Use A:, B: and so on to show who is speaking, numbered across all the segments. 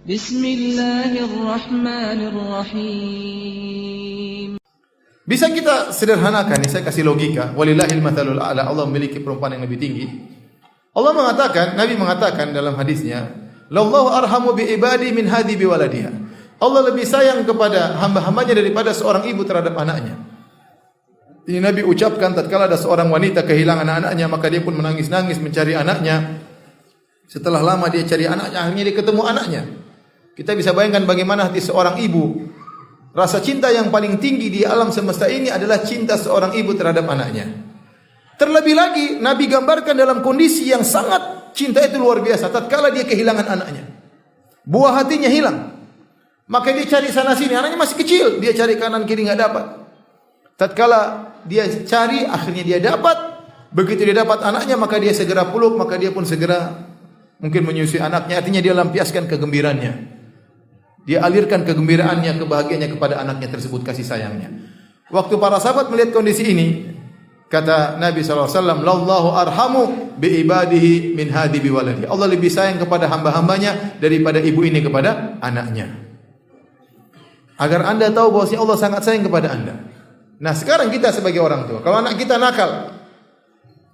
A: Bismillahirrahmanirrahim.
B: Bisa kita sederhanakan, ini saya kasih logika. Walillahil mathalul a'la, Allah memiliki perumpamaan yang lebih tinggi. Allah mengatakan, Nabi mengatakan dalam hadisnya, "Lallahu arhamu bi ibadi min hadi bi waladiha." Allah lebih sayang kepada hamba-hambanya daripada seorang ibu terhadap anaknya. Ini Nabi ucapkan tatkala ada seorang wanita kehilangan anaknya, maka dia pun menangis-nangis mencari anaknya. Setelah lama dia cari anaknya, akhirnya dia ketemu anaknya. Kita bisa bayangkan bagaimana hati seorang ibu. Rasa cinta yang paling tinggi di alam semesta ini adalah cinta seorang ibu terhadap anaknya. Terlebih lagi, Nabi gambarkan dalam kondisi yang sangat cinta itu luar biasa. Tatkala dia kehilangan anaknya, buah hatinya hilang. Maka dia cari sana sini, anaknya masih kecil. Dia cari kanan kiri nggak dapat. Tatkala dia cari, akhirnya dia dapat. Begitu dia dapat anaknya, maka dia segera peluk, maka dia pun segera mungkin menyusui anaknya. Artinya dia lampiaskan kegembiraannya. Dia alirkan kegembiraannya, kebahagiaannya kepada anaknya tersebut, kasih sayangnya. Waktu para sahabat melihat kondisi ini, kata Nabi SAW, "Lallahu arhamu bi ibadihi min hadi bi waladihi." Allah lebih sayang kepada hamba-hambanya daripada ibu ini kepada anaknya. Agar anda tahu bahwa Allah sangat sayang kepada anda. Nah sekarang kita sebagai orang tua, kalau anak kita nakal,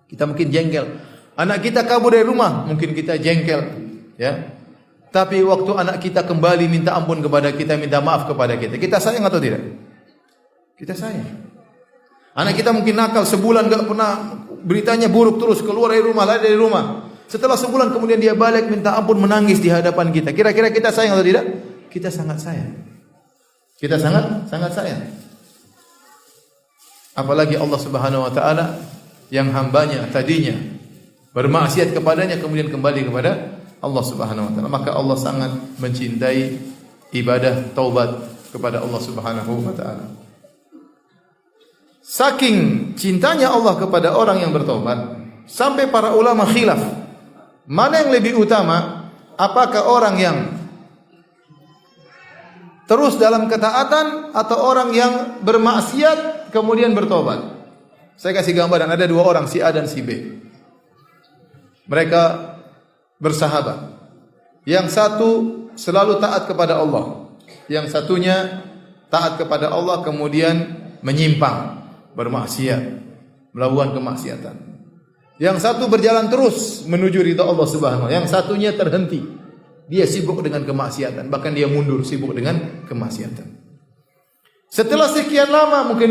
B: kita mungkin jengkel. Anak kita kabur dari rumah, mungkin kita jengkel, ya. Tapi waktu anak kita kembali minta ampun kepada kita, minta maaf kepada kita sayang atau tidak? Kita sayang. Anak kita mungkin nakal sebulan enggak pernah, beritanya buruk terus, keluar dari rumah, lari dari rumah. Setelah sebulan kemudian dia balik minta ampun, menangis di hadapan kita. Kira-kira kita sayang atau tidak? Kita sangat sayang. Kita sangat sayang. Apalagi Allah Subhanahu wa taala yang hambanya tadinya bermaksiat kepadanya kemudian kembali kepada Allah Subhanahu wa taala, maka Allah sangat mencintai ibadah taubat kepada Allah Subhanahu wa taala. Saking cintanya Allah kepada orang yang bertobat, sampai para ulama khilaf, mana yang lebih utama, apakah orang yang terus dalam ketaatan atau orang yang bermaksiat kemudian bertobat. Saya kasih gambaran, ada dua orang, si A dan si B. Mereka bersahabat. Yang satu selalu taat kepada Allah, yang satunya taat kepada Allah kemudian menyimpang, bermaksiat, melakukan kemaksiatan. Yang satu berjalan terus menuju ridha Allah Subhanahu wa taala, yang satunya terhenti. Dia sibuk dengan kemaksiatan, bahkan dia mundur sibuk dengan kemaksiatan. Setelah sekian lama, mungkin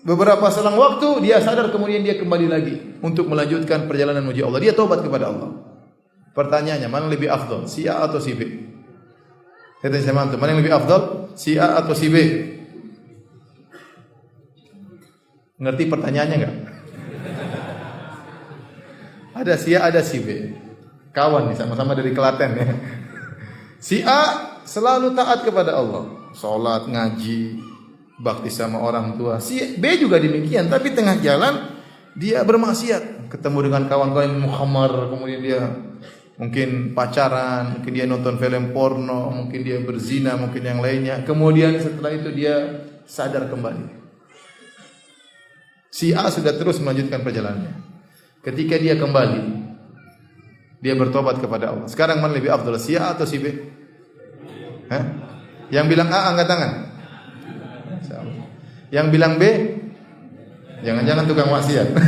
B: beberapa selang waktu, dia sadar kemudian dia kembali lagi untuk melanjutkan perjalanan menuju Allah. Dia taubat kepada Allah. Pertanyaannya, mana lebih afdal, si A atau si B? Kata saya mantu, mana yang lebih afdal, si A atau si B? Ngerti pertanyaannya enggak? Ada si A, ada si B. Kawan nih, sama-sama dari Klaten ya. Si A selalu taat kepada Allah, sholat, ngaji, bakti sama orang tua. Si B juga demikian, tapi tengah jalan dia bermaksiat, ketemu dengan kawan-kawan Muhammad, kemudian dia mungkin pacaran, mungkin dia nonton film porno, mungkin dia berzina, mungkin yang lainnya. Kemudian setelah itu dia sadar kembali. Si A sudah terus melanjutkan perjalanannya. Ketika dia kembali, dia bertobat kepada Allah. Sekarang mana lebih afdal, si A atau si B? Hah? Yang bilang A angkat tangan. Yang bilang B, jangan-jangan tukang maksiat.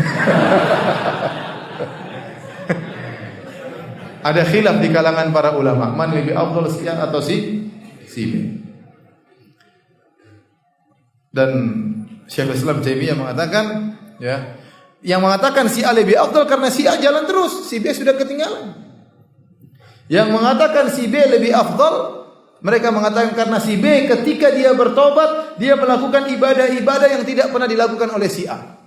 B: Ada khilaf di kalangan para ulama, mana lebih afdal, si A atau si B. Dan Syekhul Islam Taimiyah mengatakan, ya, yang mengatakan si A lebih afdal karena si A jalan terus, si B sudah ketinggalan. Yang mengatakan si B lebih afdal, mereka mengatakan karena si B ketika dia bertobat, dia melakukan ibadah-ibadah yang tidak pernah dilakukan oleh si A.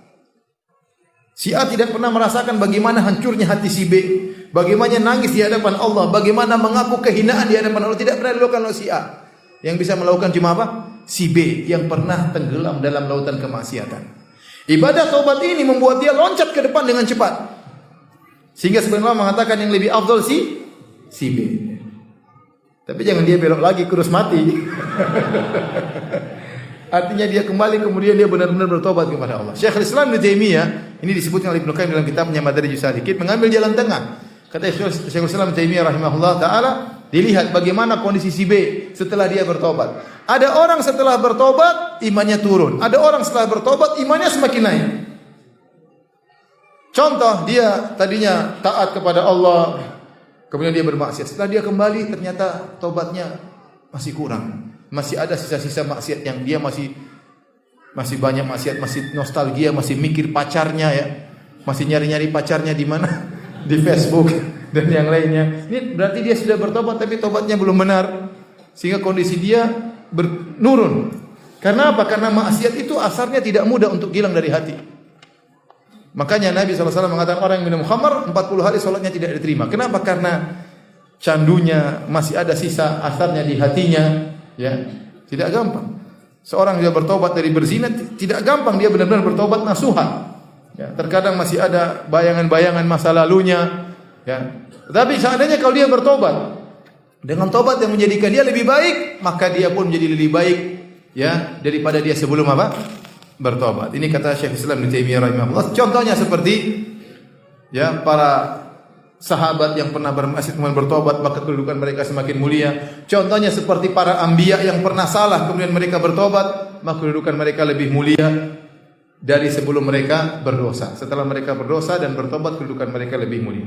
B: Si A tidak pernah merasakan bagaimana hancurnya hati si B, bagaimana nangis di hadapan Allah, bagaimana mengaku kehinaan di hadapan Allah, tidak pernah dilakukan oleh si A. Yang bisa melakukan cuma apa? Si B yang pernah tenggelam dalam lautan kemaksiatan. Ibadah taubat ini membuat dia loncat ke depan dengan cepat. Sehingga sebenarnya mengatakan yang lebih afdal si B. Tapi jangan dia belok lagi kurus mati. Artinya dia kembali kemudian dia benar-benar bertobat kepada Allah. Syekhul Islam Ibnu Taimiyah, ini disebutkan oleh Ibnu Qayyim dalam kitabnya Madarijus Salikin, mengambil jalan tengah. Kata Syekhul Islam Ibnu Taimiyah rahimahullah taala, Dilihat bagaimana kondisi si B setelah dia bertobat. Ada orang setelah bertobat imannya turun. Ada orang setelah bertobat imannya semakin naik. Contoh, dia tadinya taat kepada Allah, kemudian dia bermaksiat. Setelah dia kembali ternyata tobatnya masih kurang. Masih ada sisa-sisa maksiat yang dia masih banyak maksiat, masih nostalgia, masih mikir pacarnya ya. Masih nyari-nyari pacarnya di mana? Di Facebook dan yang lainnya. Ini berarti dia sudah bertobat tapi tobatnya belum benar. Sehingga kondisi dia menurun. Karena apa? Karena maksiat itu asalnya tidak mudah untuk hilang dari hati. Makanya Nabi SAW mengatakan orang yang minum khamar 40 hari sholatnya tidak diterima. Kenapa? Karena candunya masih ada sisa asarnya di hatinya. Ya, tidak gampang. Seorang yang bertobat dari berzina tidak gampang dia benar-benar bertobat nasuha. Ya, terkadang masih ada bayangan-bayangan masa lalunya. Ya, tapi seandainya kalau dia bertobat dengan tobat yang menjadikan dia lebih baik, maka dia pun menjadi lebih baik ya daripada dia sebelum apa? Bertobat. Ini kata Syekh Islam Ibnu Taimiyah rahimahullah. Contohnya seperti ya para sahabat yang pernah bermaksiat kemudian bertobat maka kedudukan mereka semakin mulia. Contohnya seperti para anbiya yang pernah salah kemudian mereka bertobat maka kedudukan mereka lebih mulia dari sebelum mereka berdosa. Setelah mereka berdosa dan bertobat kedudukan mereka lebih mulia.